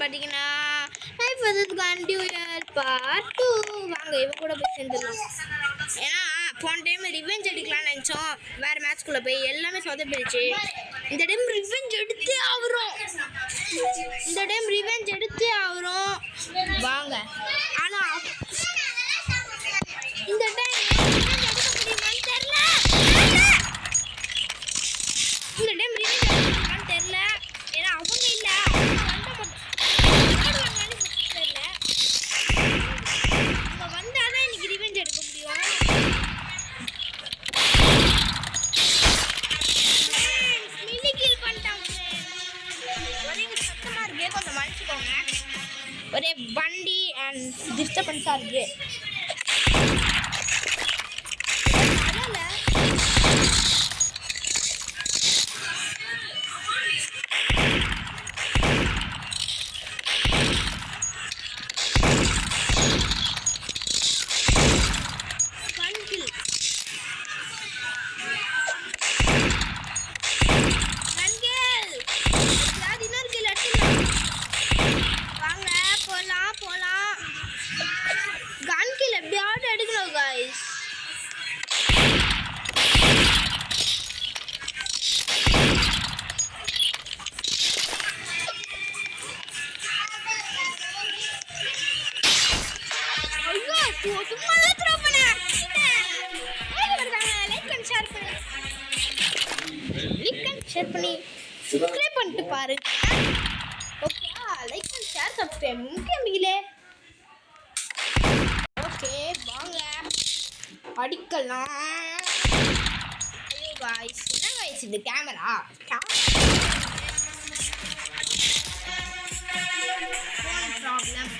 பார்த்தீங்கன்னா லைஃப் வந்து கண்டினியூயர் பார்ட் 2 வாங்க இவன் கூட போய் சேர்ந்துடலாம். ஏன்னா போன டைம் ரிவெஞ்ச் எடுக்கலாம்னு நினச்சோம், வேறு மேட்ச்குள்ளே போய் எல்லாமே சொதப்பிடுச்சு. இந்த டைம் ரிவெஞ்ச் எடுத்தே ஆகிறோம் வாங்க. ஆனால் இந்த டைம் தெரியல, ஏன்னா அவங்க இல்லை வந்தாதான் இன்னைக்கு ரிவெஞ்ச் எடுக்க முடியும். மில்லிகில் பண்ணிட்டாங்க, ஒரே சத்தமா இருக்கு, கொஞ்சம் மன்னிச்சுக்கோங்க. ஒரே வண்டி அண்ட் டிஸ்டர்பன்ஸா இருக்கு. ஷேர் பண்ணி சப்ஸ்கிரைப் பண்ணிட்டு பாருங்க. Okay, like and share subscribe முக்கியமில்லே. ஓகே வாங்க அடிக்கலாம். ஐயோ गाइस, என்ன गाइस இது camera problem.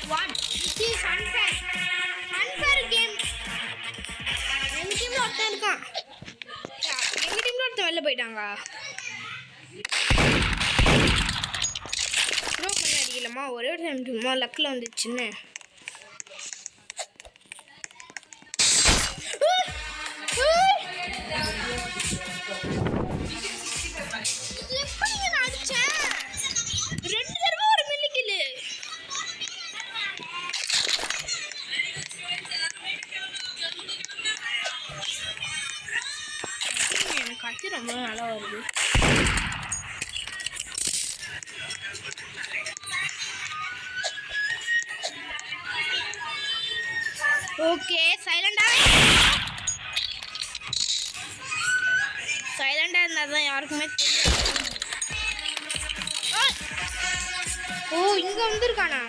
What? This is unfair. Unfair game. எங்க டீம்ல ஒருத்தன் இருக்கான். எங்க டீம்ல ஒருத்தன் வெளில போயிட்டாங்க. ப்ரோ பண்ணி அடிக்கலாமா? ஒரே ஒரு டைம் சும்மா லக்கில் வந்துச்சுன்னு. எப்படி நான் அடிச்சேன்? 2 தடவை ஒரு மில்லிக்கில். எனக்கு கத்தி ரொம்ப நல்லா வருது. ஓகே சைலண்டா இருந்தால் தான் யாருக்குமே தெரியும். ஓ இங்கே வந்துருக்கானா?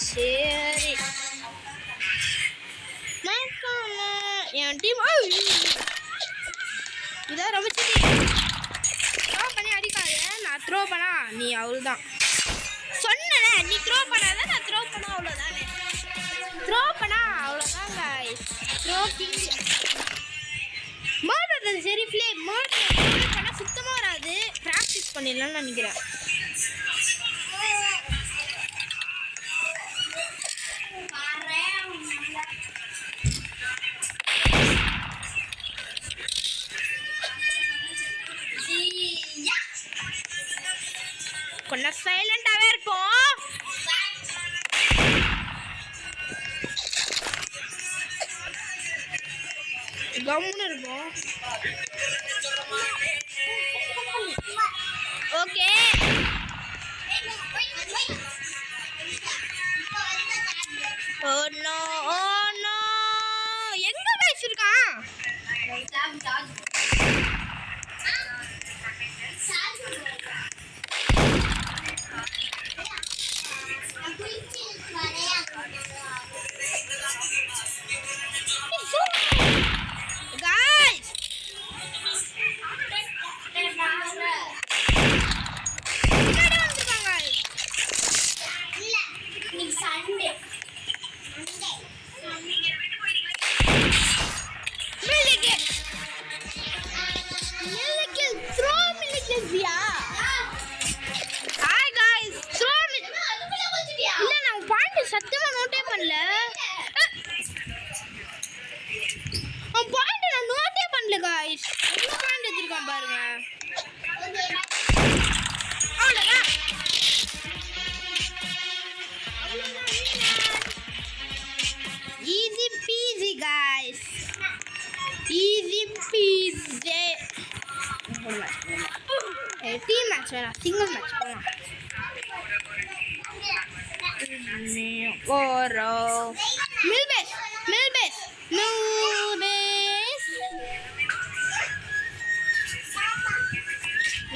சரி என் டீம் இதான் ரொம்ப சரி. த்ரோ பண்ணி அடிக்காது, நான் த்ரோ பண்ணா நீ அவள் தான் சொன்னேன். நீ த்ரோ பண்ணாத, நான் த்ரோ பண்ணா அவ்வளோதானே. த்ரோ பண்ணா அவ்வளோதான் गाइस. த்ரோ கிங் மோடுறது சரி ப்ளே மோடு பண்ணால் சுத்தமாக வராது. ப்ராக்டிஸ் பண்ணிடலாம்னு நினைக்கிறேன். கொஞ்சம் சைலண்டாகவே இருக்கும். கம்முன்னு இருக்கும். ஓகே ஓ நோ எங்க வச்சிருக்கான்? சத்தியமா நோட்டே பண்ணல. பாயிண்ட் நான் நோட்டே பண்ணல गाइस. பாருங்க. Easy peasy guys, easy peasy. Team match வேணாம், சிங்கிள் மேட்ச் போகலாம். ஓரோ மில்பேஸ் மில்பேஸ் மில்பேஸ்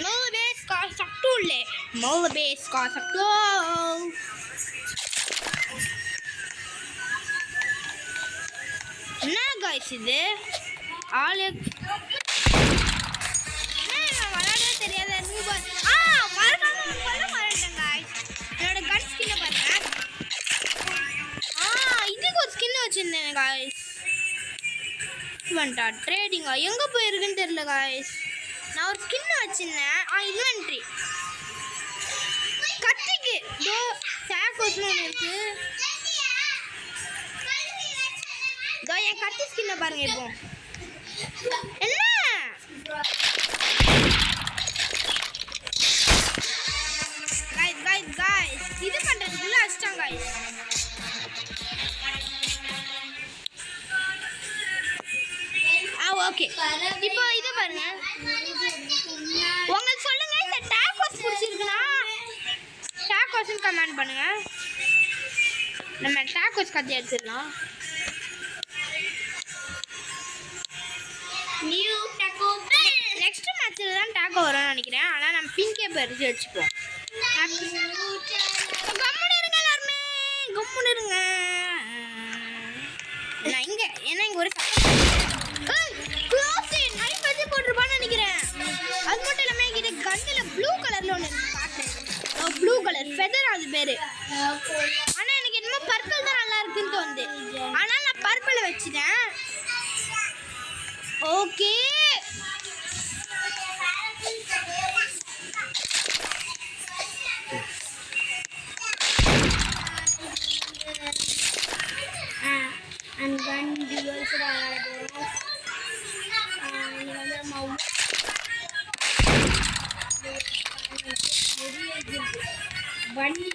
மில்பேஸ் का सकतो ले मिल्बेस का सकतो. என்ன गाइस இது ஆளு விளையாடவே தெரியாத நூபர். மறக்காம கொல்ல மாட்டேன் गाइस. என்னோட கன் ஸ்கின்னை பாருங்க. இதுக்கு ஒரு ஸ்கின் வச்சிருந்தேன் गाइस. இவன்டா ட்ரேடிங்கா எங்க போயிருக்குன்னு தெரியல गाइस. நான் ஒரு ஸ்கின் வச்சிருந்தேன். இன்வென்ட்ரி கத்திக்கு தோ சாக்கோஸ்ல இருக்கு. தோ என் கத்தி ஸ்கின்னை பாருங்க. இப்போ என்ன गाइस இது பண்றதுக்குள்ள அஷ்டம் गाइस. ஓகே இப்போ இது பாருங்க. உங்களுக்கு சொல்லுங்க இந்த டாக்கோஸ் பிடிச்சிருக்குன்னா டாக்கோஸ்னு கமெண்ட் பண்ணுங்க. நம்ம டாக்கோஸ் கத்தி எடுத்துடலாம். நியூ டாக்கோ நெக்ஸ்ட் மேட்ச்ல தான் டாக்கோ வரும்னு நினைக்கிறேன். ஆனால் நம்ம பிங்கே பறிச்சு வச்சுப்போம். கம்முன்னு இருங்க எல்லாருமே, கம்முன்னு இருங்க. நான் இங்கே ஏன்னா இங்கே ஒரு நைஃப் வச்சு போட்டுருப்பான்னு நினைக்கிறேன். அது மட்டும் இல்லாமல் என்கிட்ட கண்ணில் ப்ளூ கலரில் ஒன்று பார்த்தேன். ப்ளூ கலர் ஃபெதர் அது பேர். ஆனால் எனக்கு என்னமோ பர்பிள் தான் நல்லா இருக்குன்னு தோணுது. ஆனால் நான் பர்பிளை வச்சுட்டேன். ஓகே and gun duels விளையாட போறோம். இது வந்து நம்ம பன்னி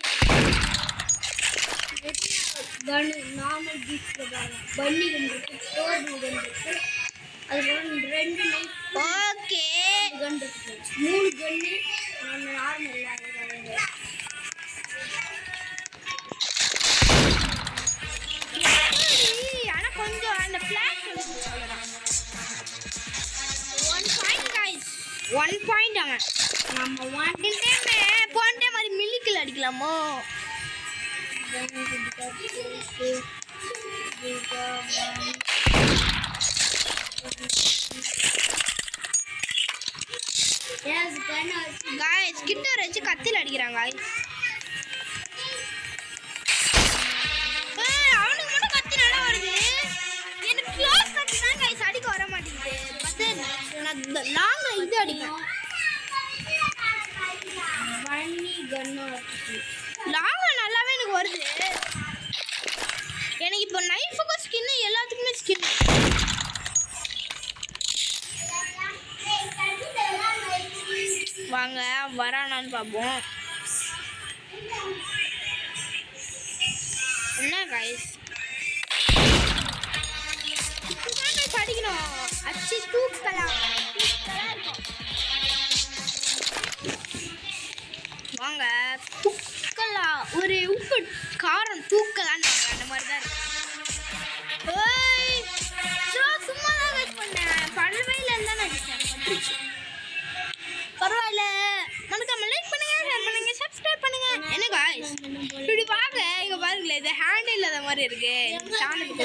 கன் நார்மல் பீச்ல பாருங்க. பன்னி கன் இருக்கு, டோர்பு கன் இருக்கு, அதுக்கப்புறம் 2 நைட் ஓகே கன் இருக்கு, 3 கன்னு நார்மல் ஆகுது. ஆனா கொஞ்சம் அந்த ஃபிளாஷ் 1 பாயிண்ட் गाइस, 1 பாயிண்ட். அவன் நம்ம 1 டைம் போன மாதிரி மில்லிக்கில் அடிக்கலாமோ? गाइस கிட்ட வச்சு கத்தில அடிக்கிறாங்க गाइस. அவனுக்கு மட்டும் கத்தி நல்லா வருது. எனக்கு க்ளோஸ் கத்தி தான் गाइस அடிக்க வர மாட்டேங்குது. பட் நான் லாங்ல இது அடிப்பேன். வன்னி கன்னு லாங்ல நல்லாவே எனக்கு வருது. எனக்கு இப்போ நைஃபுக்கு ஸ்கின் எல்லாத்துக்குமே ஸ்கின். வாங்க வரானான்னு பார்ப்போம். என்ன गाइस அடிக்கணும். அச்சி தூக்கலாம் வாங்க தூக்கலாம். ஒரு உப்பு காரம் தூக்கலான்னு அந்த மாதிரி தான் இருக்கு. சும்மா தான் வெயிட் பண்ணேன். பழவையில் இருந்தால் நான் பரவாயில்ல. மறக்காம லைக் பண்ணுங்க, ஷேர் பண்ணுங்க, சப்ஸ்கிரைப் பண்ணுங்க. என்ன गाइस இப்படி வாங்க இங்க பாருங்களேன். இது ஹேண்டில் இல்லாத மாதிரி இருக்கு. சேனலுக்கு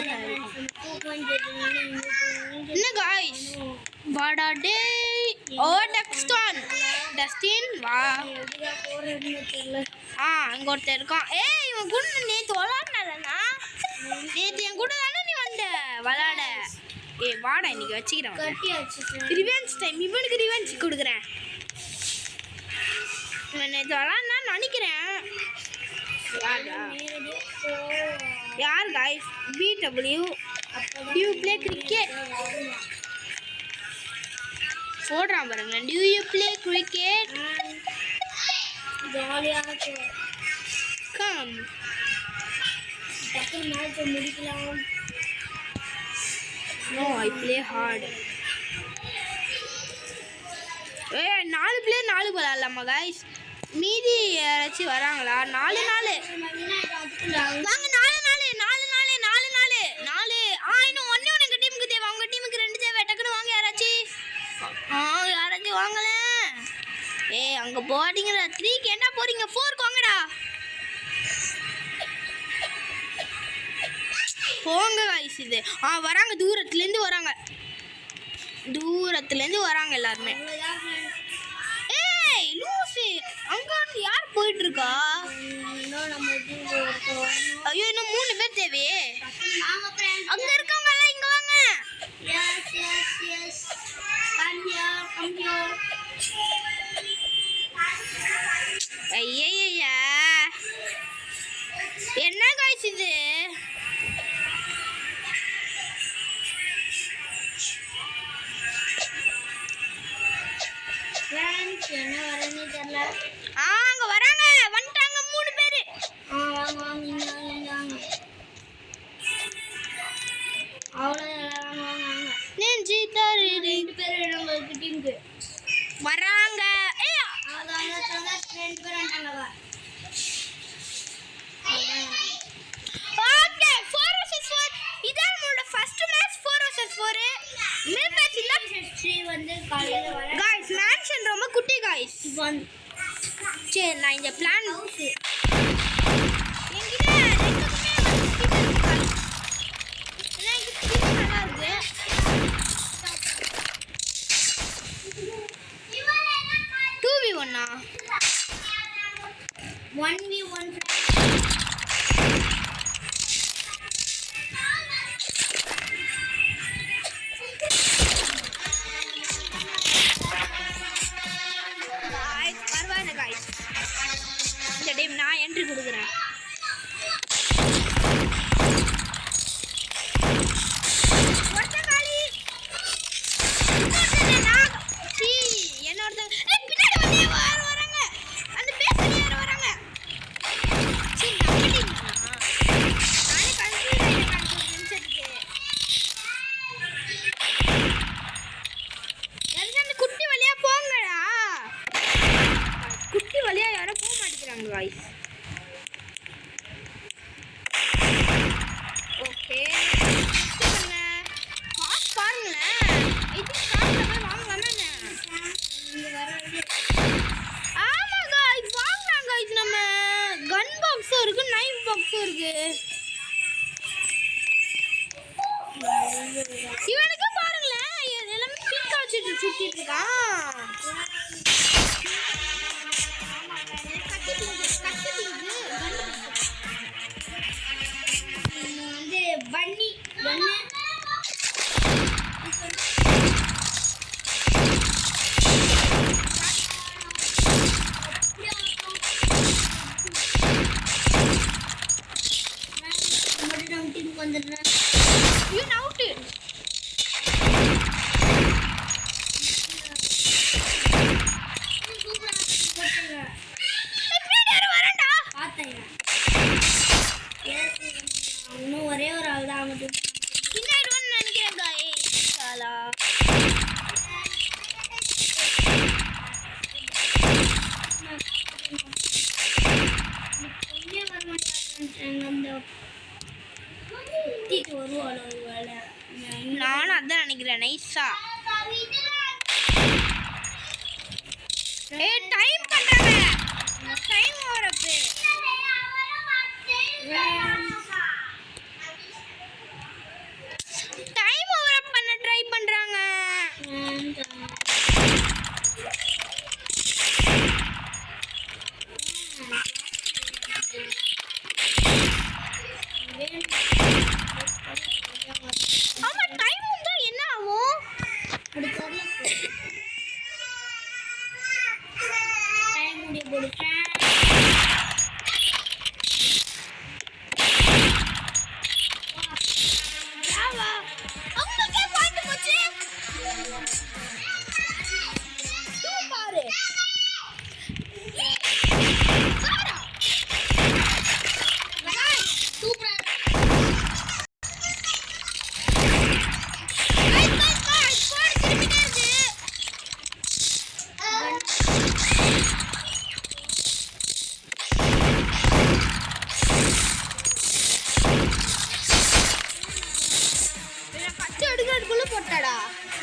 என்ன गाइस வாடா டே. ஓ டஸ்டின் வா. அங்க ஒருத்தர் இருக்கான். இவன் கூட நேற்று விளாட்னாலண்ணா. நேற்று என் கூட தானே நீ வந்த விளாட. வாடா இன்னைக்கு வச்சுக்கிறேன். Revenge time. இவனுக்கு ரிவெஞ்ச் கொடுக்குறேன். இவன் நேற்று விளாட்னான்னு நினைக்கிறேன். யார் guys BW you play cricket. போடுறான் பாருங்க. Do you play cricket? ஜாலியா இருக்கு. Come. டக்கு மேட்ச் முடிக்கலாம். No, I play hard. ஏய் 4 பிளேயர் 4 விளையாடலாமா गाइस? மீதி யாராச்சும் வராங்களா? 4 வாங்க 4 இன்னும் ஒண்ணே எங்க டீமுக்கு தேவை. அவங்க டீமுக்கு 2 தேவை. டக்குனு வாங்க யாராச்சும். யாராச்சும் வாங்கல. ஏய் அங்க போடிங்கடா. 3க்கு என்ன போறீங்க? 4க்கு வாங்கடா. போங்க गाइस இது. வராங்க தூரத்துல இருந்து வராங்க எல்லாரும். ஏய் லூசி அங்க யார் போயிட்டு இருக்கா? ஐயோ இன்னும் 3 பேர் தேவையே. அங்க இருக்கவங்க எல்லாம் இங்க வாங்க. Yes come here. ஐயய்யா என்ன गाइस இது? ஃப்ரெண்ட்ஸ் என்ன வரேன்னு தெரியல. அங்க வராங்க. வந்துட்டாங்க 3 பேர். வாங்க இங்க. அவ்வளவு வாங்க. நெஞ்சி தரு 2 பேர் உங்களுக்கு டீமுக்கு வராங்க. ஏய் அதான் 2 பேர் வந்துட்டாங்க. Okay 4 vs 4. இதான் நம்மளோட ஃபர்ஸ்ட் மேட்ச் 4 vs 4. மே மேட்ச் இல்ல 3 வந்து காலையில வர. गाइस மேன்ஷன் ரொம்ப குட்டி गाइस. சரி நான் இந்த பிளான் ஒண்ணா 1v1 பரவாயில்ல गाइस. இந்த டைம் நான் என்ட்ரி கொடுக்குறேன். guys. Okay. காசு பாருங்களேன். இது காசுல போய் வாங்கலாமே. ஆமா guys, வாங்கலாம் guys. நம்ம கன் பாக்ஸும் இருக்கு, நைஃப் பாக்ஸும் இருக்கு. இவனுக்கு பாருங்களேன், எல்லாமே பிக் வச்சுட்டு சுத்திட்டு இருக்கான். பன்னி பன்னு நம்ம டீமுக்கு வந்துடுறேன். You out. இன்னும் ஒரே ஒரு ஆள் தான் ஆகுது. பின்னாடி நினைக்கிறேன் guys. சாலா பொண்ணே வர மாட்டாங்க. அந்த தீட்டு வருவாள் ஒரு வேலை. நானும் அதான் நினைக்கிறேன். நைஸா ஏய் டைம் பண்றாங்க. டைம் ஓவரப்பு. டைம் ஓவர் பண்ண ட்ரை பண்றாங்க. ஆமா டைம் வந்தா என்ன ஆகும்? டைம் முடிய போடுறேன்.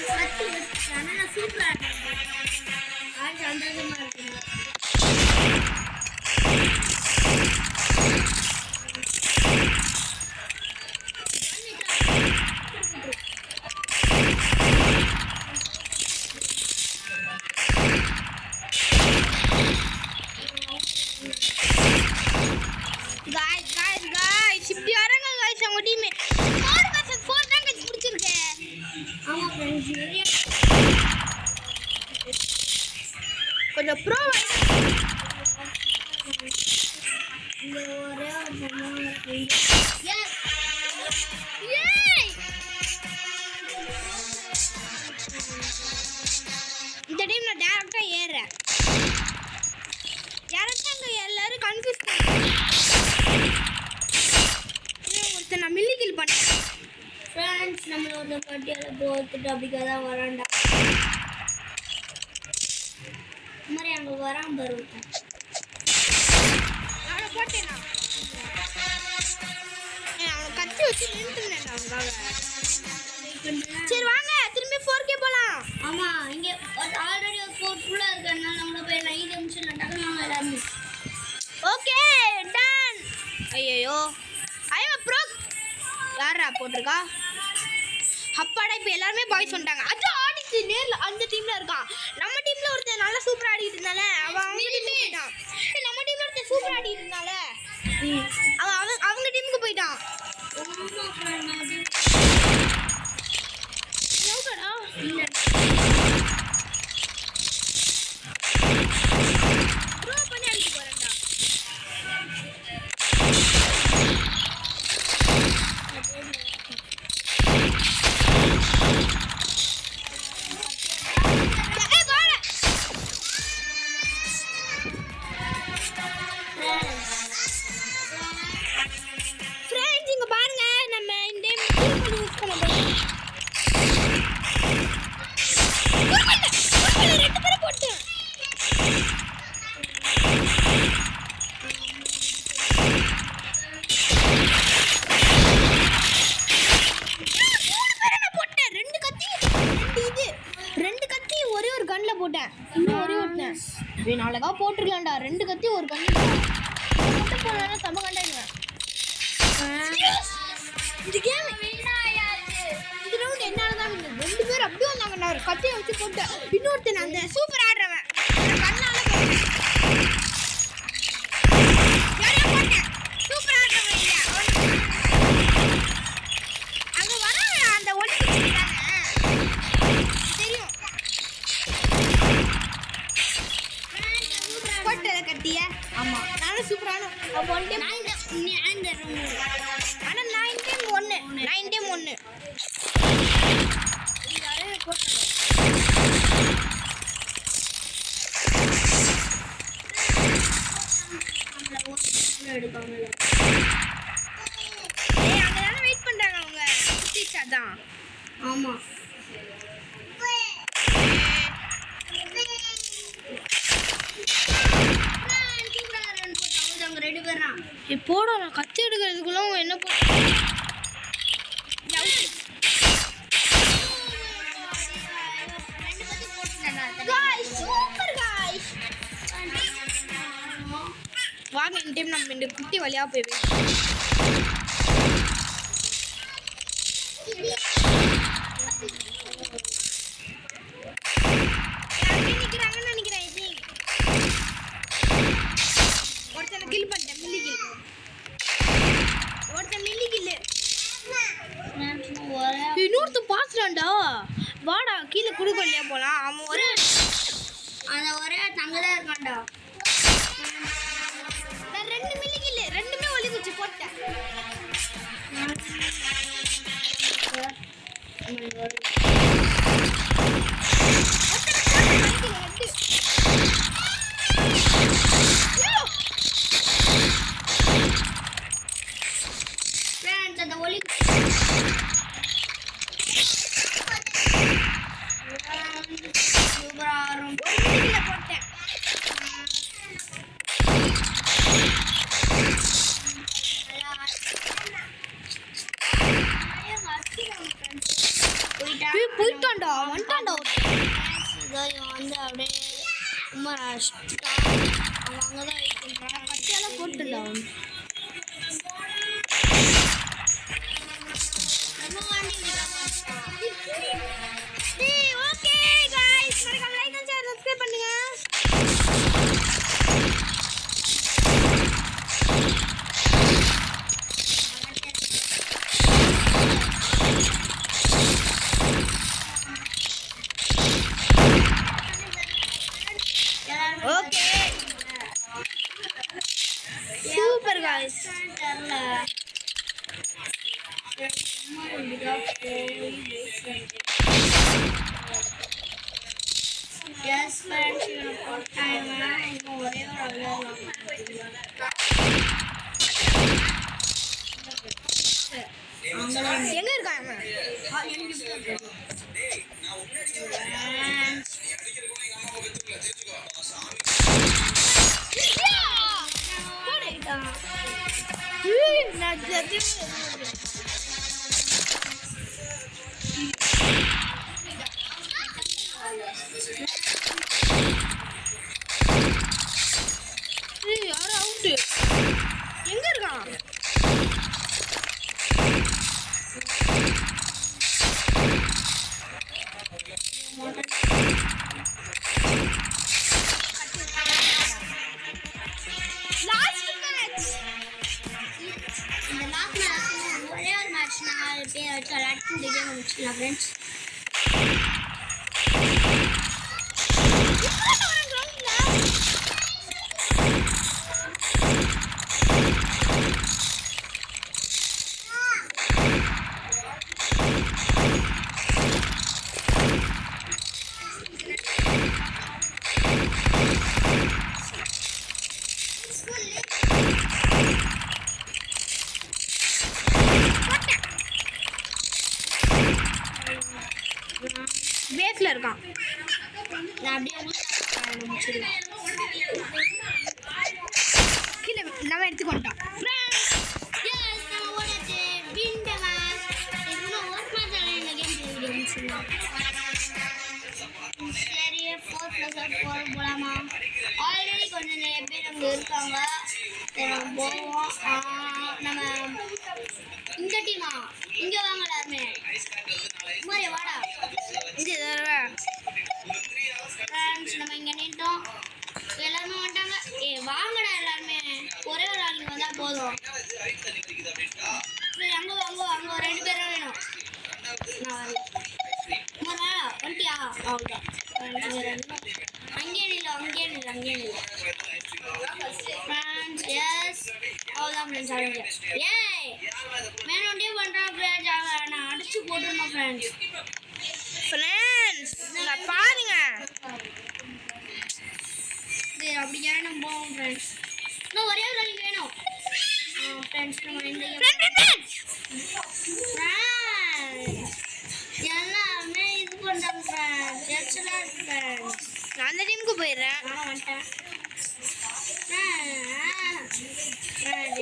கத்தி வச்சுட்டானா நான் சூப்பரா ஆள் சந்தோஷமா இருக்குங்க. guys இப்படி வராங்க guys அவங்க டீம் 4 vs 4 தான் guys முடிச்சிருக்கு. ஆமா ஃப்ரெண்ட்ஸ் நிறைய கொஞ்சம் ப்ரோ இங்க ஒரே ஒரு பொண்ணு இருக்கு. எஸ் ஏய் இந்த டீம் நான் டைரக்டா ஏறேன். யாரங்க எல்லாரும் கன்ஃபியூஸ் ஒருத்தர் நான் மில்லி கில் பண்ணேன். ஃப்ரெண்ட்ஸ் நம்மளோட பட்டியல போட்டுட்டு அப்படியே தான் வரான்டா. மாதிரி அங்க வரான் பாரு. அவனை போட்டேனா அவனை கத்தி வச்சு நின்றுட்டேன் அவனுக்காக. சரி வாங்க திரும்பி 4K போலாம். ஆமா இங்க ஆல்ரெடி ஒரு 4 ஃபுல்லா இருக்கறனால நம்மள போய் 5 நிமிஷம்ல டக்குனு வாங்க எல்லாரும். Okay done. ஐயோ ஐயோ ப்ரோ யாரா போட்டிருக்கா? அப்பாடா இப்போ எல்லாருமே பாய்ஸ் வந்துட்டாங்க. அது ஆடிச்சு நேர்ல அந்த டீம்ல இருக்கான். நம்ம டீம்ல ஒருத்தன் நல்லா சூப்பரா ஆடிட்டு இருந்தால அவன் அவங்க டீமுக்கு போயிட்டான். நம்ம டீம்ல ஒருத்தன் சூப்பரா ஆடிட்டு இருந்தால அவன் அவங்க டீமுக்கு போயிட்டான். ஆமா ஃப்ரெண்ட் எவ்வளோடா இல்ல ப்ரோ பண்ணி அடிச்சு போறேன்டா. ஃப்ரெண்ட்ஸ் இங்க பாருங்க நம்ம இந்த டீம் யூஸ் பண்ண போறோம். ரெண்டு பேரும் போட்டு ரெண்டு கத்தி ஒரே ஒரு கன்ல போட்டேன். இன்னும் ஒரே ஒருத்தன் வேணும் அழகா போட்டுருக்கலாம்டா. ரெண்டு கத்தி ஒரு கன்ல மட்டும் போனா சம கண்டாடுவேன். இந்த கேம் இந்த ரவுண்ட் என்னால தான் ரெண்டு பேரும் அப்படியே வந்தாங்க. நான் ஒரு கத்தியை வச்சு போட்டேன். இன்னொருத்தன் அந்த சூப்பர் ஆடுறவன் கண்ணால போட்டேன். சூப்பர் ஆடுறவன் இல்ல அங்க வர அந்த ஒளி தெரியும் போட்டத கட்டிய. ஆமா நானும் சூப்பரான ஒன் டைம் ஆனா 9 டைம் 1 9 டைம் 1 யாரே போட்டாங்க. நம்மள ஓட்டு எடுப்பாங்க. ஏய் அங்க தான வெயிட் பண்றாங்க அவங்க. டீச்சர் தான். ஆமா ரெண்டு பேரும் போடா நான் கத்தி எடுக்கிறதுக்குள்ள என்ன போட்டு சூப்பர் गाइस வாங்க இந்த டைம் நம்ம இந்த குட்டி வழியா போய் நிக்கிறாங்கன்னு நினைக்கிறேன். ஒருத்தனை கில் பண்ணிட்டேன். மில்லி கில் ஒருத்தன் மில்லி கில்லு இன்னொருத்தன் பாத்துறான்டா. வாடா கீழே குடுக்கலையா போலாம். அவன் ஒரே அந்த ஒரே தங்கதான் இருக்கான்டா. நான் 2 மில்லி கில்லு ரெண்டுமே ஒளி குச்சி போட்டேன். அந்த ஒளி சூப்பராக போட்டேன். போயிட்டா வந்துட்டான்டா இவன் வந்து அப்படியே உமரா அவன் அங்கே தான் வெயிட் பண்ணுறான். பச்சையெல்லாம் போட்டுடா அவன். நம்ம வண்டி ஓகே गाइस மறக்காம லைக் அண்ட் ஷேர் சப்ஸ்கிரைப் பண்ணுங்க. Okay super guys. Yes, friends, you know what time I go எங்க இருக்கான் யாரும் அவுட்டு எங்க இருக்கான் friends. பேஸ்ல இருக்கான். நான் அப்படியே முடிச்சிடலாம். கீழே நம்ம எடுத்துக்கொண்டோம். ஆல்ரெடி கொஞ்சம் நிறைய பேர் அங்கே இருக்காங்க. போவோம். நம்ம இந்த டீமா இங்கே வாங்க எல்லாருமே. மாதிரி வாடா இங்கே தடவை ஃப்ரெண்ட்ஸ் நம்ம இங்கே நின்றோம். எல்லாருமே வந்துட்டாங்க. வாங்கடா எல்லாருமே. ஒரே ஒரு ஆளுங்க வந்தால் போதும். சரி அங்கே அங்கே ஒரு 2 பேரும் வேணும். நான் வரல. வந்துட்டியா? அவ்வளோதான். அங்கேயே நில்லு. ஃப்ரெண்ட்ஸ் எஸ் அவ்வளோதான் ஃப்ரெண்ட்ஸ். அவ்வளோ ஏய் வேணும்டே பண்ணுறான் ஃப்ரெண்ட்ஸ். நான் அடிச்சு போட்டுருந்தோம் ஃப்ரெண்ட்ஸ். இங்க பாருங்க. சரி அப்படியே நம்ம போவோம் ஃப்ரெண்ட்ஸ். இன்னும் ஒரே ஒரு நாளைக்கு வேணும் ஃப்ரெண்ட்ஸ். நம்ம இந்த எல்லாருமே இது பண்ணுறாங்க ஃப்ரெண்ட்ஸ். எரிச்சலாக இருக்கு ஃப்ரெண்ட்ஸ். நான் அந்த டீமுக்கு போயிடுறேன். நான் வந்துட்டேன்.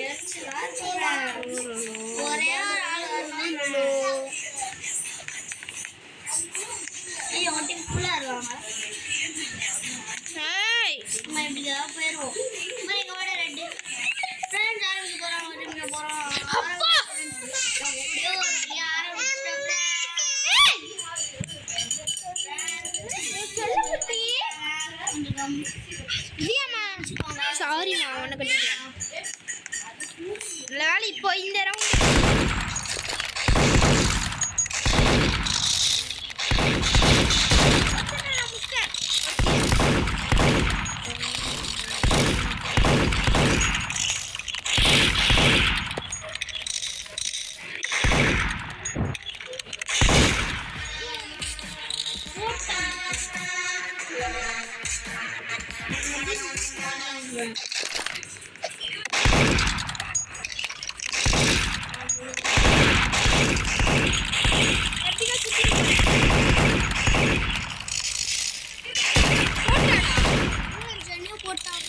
எரிச்சலாக இருக்கு. ஒரே ஒரு ஆள் வரணும். ஐயோ ஒட்டி ஃபுல்லாக இருக்காங்க. நம்ம இப்படி தான் போயிடுவோம். எங்கள் விட 2 ஃப்ரெண்ட்ஸ் ஆரம்பிச்சு போகிறோம். எப்படியோ சாரிம்மா உனக்கு நல்ல வேலை. இப்போ இந்த ரவுண்ட்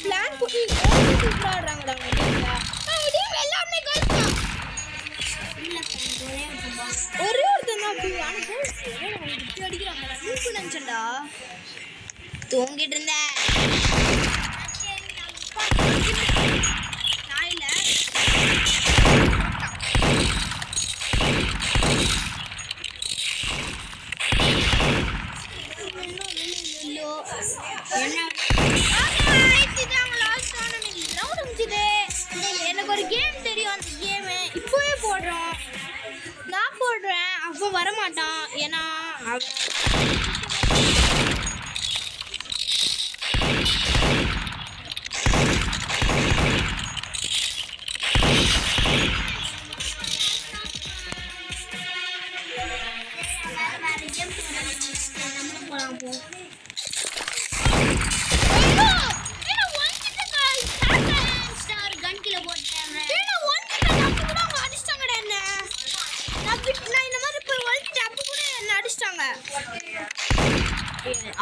பிளான் போட்டு ஆடுறாங்கடா. ஒரே ஒருத்தன் தான் அப்படி அடிக்கிறாங்க. நினைச்சேன்டா. தூங்கிட்டு இருந்தேன். நான் இல்ல. எனக்கு ஒரு கேம் தெரியும். அந்த கேமு இப்போவே போடுறோம். நான் போடுறேன், அவன் வரமாட்டான். ஏன்னா அவன்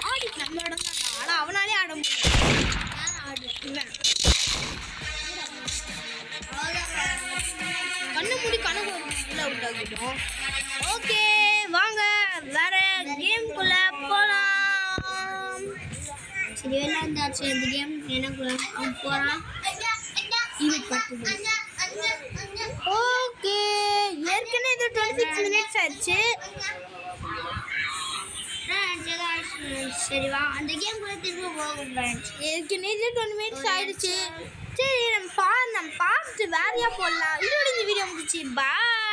ஆடி நம்மளோட தான். ஆனா அவனாலே ஆட முடியும். கண்ணு மூடி கணக்கு அவுட் ஆகிட்டோம். ஓகே வாங்க வேற கேம்குள்ள போலாம். சரி எல்லாம் இருந்தாச்சு. இந்த கேம் எனக்குள்ள அவன் போறான். ஓகே ஏற்கனவே இது 26 மினிட்ஸ் ஆச்சு. சரி வா அந்த கேம் கூட திரும்ப போகும் ஃப்ரெண்ட்ஸ். ஏற்கனவே இது 20 மினிட்ஸ் ஆயிடுச்சு. சரி நம்ம பார்த்துட்டு வேறையா போடலாம். இதோட இந்த வீடியோ முடிச்சு. பாய்.